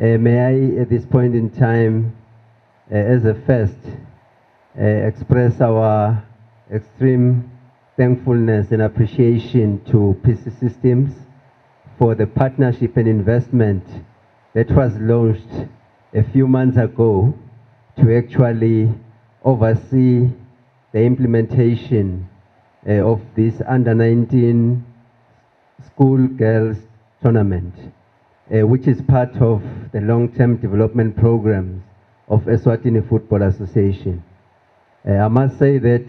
May I, at this point in time, as a first, express our extreme thankfulness and appreciation to PC Systems for the partnership and investment that was launched a few months ago to actually oversee the implementation of this under-19 school girls tournament, which is part of the long-term development programs of Eswatini Football Association. I must say that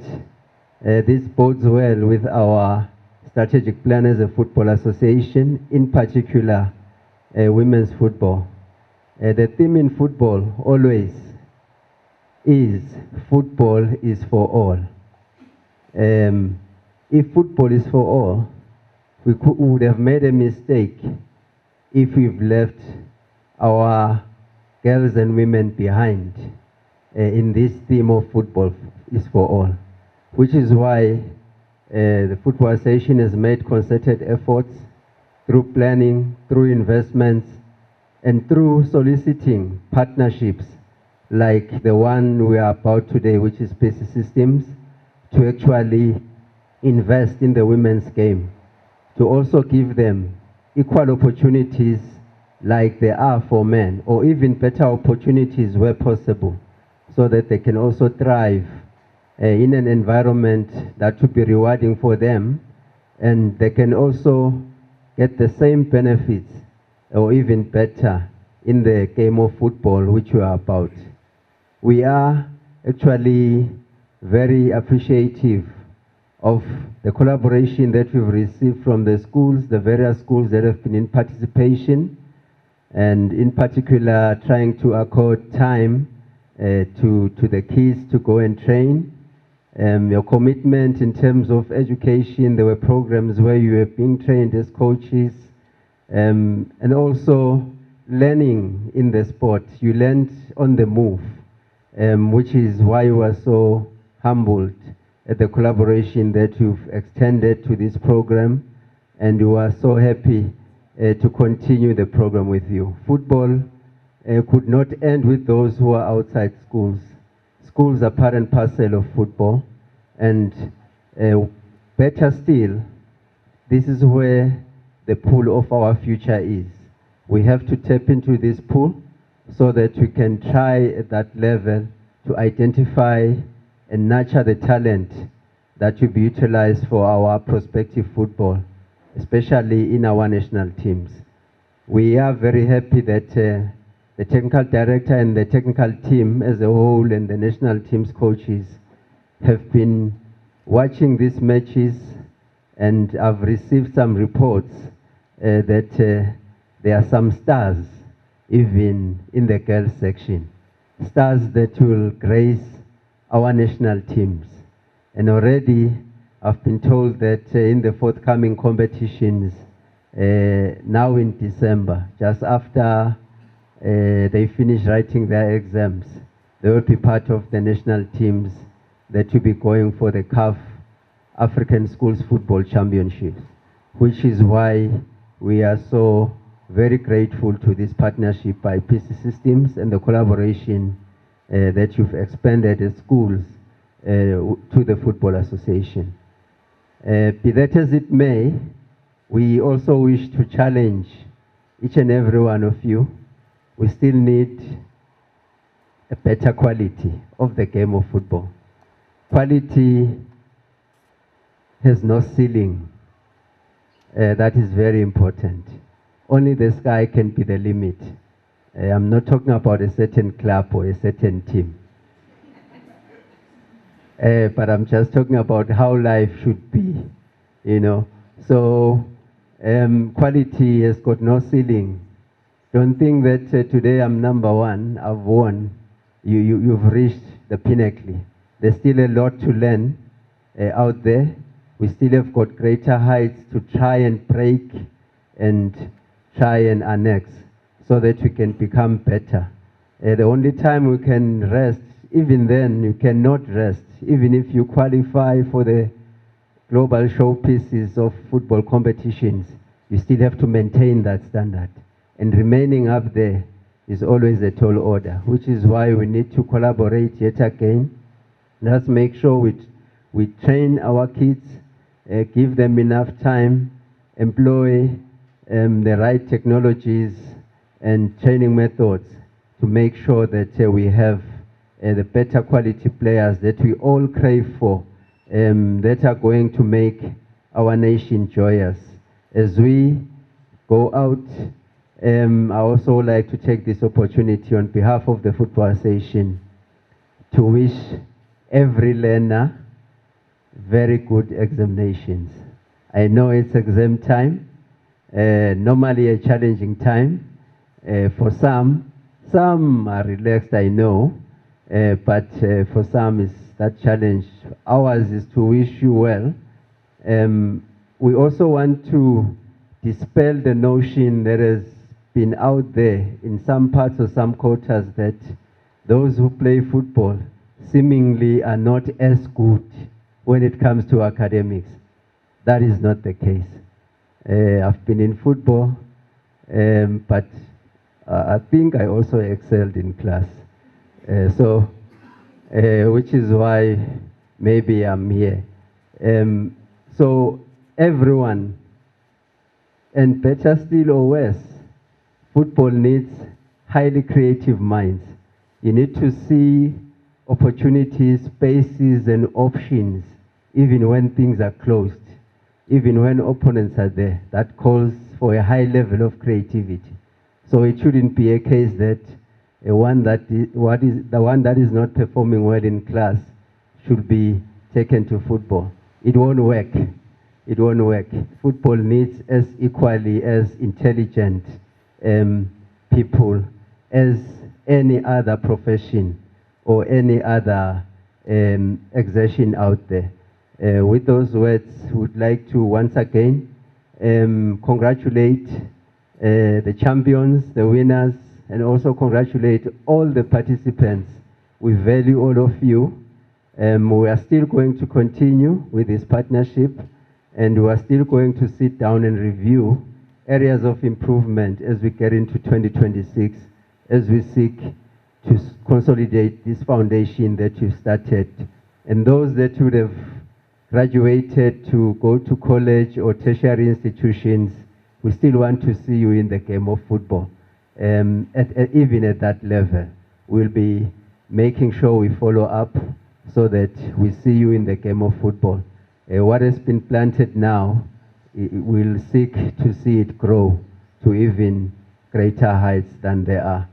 this bodes well with our strategic plan as a football association, in particular women's football. The theme in football always is football is for all. If football is for all, we would have made a mistake if we've left our girls and women behind in this theme of football is for all, which is why the Football Association has made concerted efforts through planning, through investments, and through soliciting partnerships like the one we are about today, which is PC Systems, to actually invest in the women's game, to also give them equal opportunities like they are for men, or even better opportunities where possible, so that they can also thrive in an environment that will be rewarding for them, and they can also get the same benefits or even better in the game of football which we are about. We are actually very appreciative of the collaboration that we've received from the schools, the various schools that have been in participation, and in particular trying to accord time to the kids to go and train. Your commitment in terms of education, there were programs where you were being trained as coaches, and also learning in the sport. You learned on the move, which is why you are so humbled at the collaboration that you've extended to this program, and we are so happy to continue the program with you. Football could not end with those who are outside schools. Schools are part and parcel of football, and better still, this is where the pool of our future is. We have to tap into this pool so that we can try at that level to identify and nurture the talent that will be utilized for our prospective football, especially in our national teams. We are very happy that the technical director and the technical team as a whole and the national team's coaches have been watching these matches, and I've received some reports that there are some stars even in the girls section, stars that will grace our national teams. And already I've been told that in the forthcoming competitions, now in December, just after they finish writing their exams, they will be part of the national teams that will be going for the CAF African Schools Football Championships, which is why we are so very grateful to this partnership by PC Systems and the collaboration that you've expanded as schools to the Football Association. Be that as it may, we also wish to challenge each and every one of you. We still need a better quality of the game of football. Quality has no ceiling. That is very important. Only the sky can be the limit. I'm not talking about a certain club or a certain team. But I'm just talking about how life should be, you know. So quality has got no ceiling. Don't think that today I'm number one, I've won. You've reached the pinnacle. There's still a lot to learn out there. We still have got greater heights to try and break and try and annex so that we can become better. The only time we can rest, even then you cannot rest, even if you qualify for the global showpieces of football competitions, you still have to maintain that standard. And remaining up there is always a tall order, which is why we need to collaborate yet again. Let's make sure we train our kids, give them enough time, employ the right technologies and training methods to make sure that we have the better quality players that we all crave for, that are going to make our nation joyous. As we go out, I also like to take this opportunity on behalf of the Football Association to wish every learner very good examinations. I know it's exam time, normally a challenging time. For some are relaxed, I know, but for some it's that challenge. Ours is to wish you well. We also want to dispel the notion that has been out there in some parts or some quarters that those who play football seemingly are not as good when it comes to academics. That is not the case. I've been in football, but I think I also excelled in class. Which is why maybe I'm here. So everyone, and better still or worse, football needs highly creative minds. You need to see opportunities, spaces, and options, even when things are closed, even when opponents are there. That calls for a high level of creativity. So it shouldn't be a case that the one that is not performing well in class should be taken to football. It won't work. It won't work. Football needs as equally as intelligent people as any other profession or any other exertion out there. With those words, would like to once again congratulate the champions, the winners, and also congratulate all the participants. We value all of you. We are still going to continue with this partnership, and we are still going to sit down and review areas of improvement as we get into 2026, as we seek to consolidate this foundation that you've started. And those that would have graduated to go to college or tertiary institutions, we still want to see you in the game of football. Even at that level, we'll be making sure we follow up so that we see you in the game of football. What has been planted now, we'll seek to see it grow to even greater heights than they are.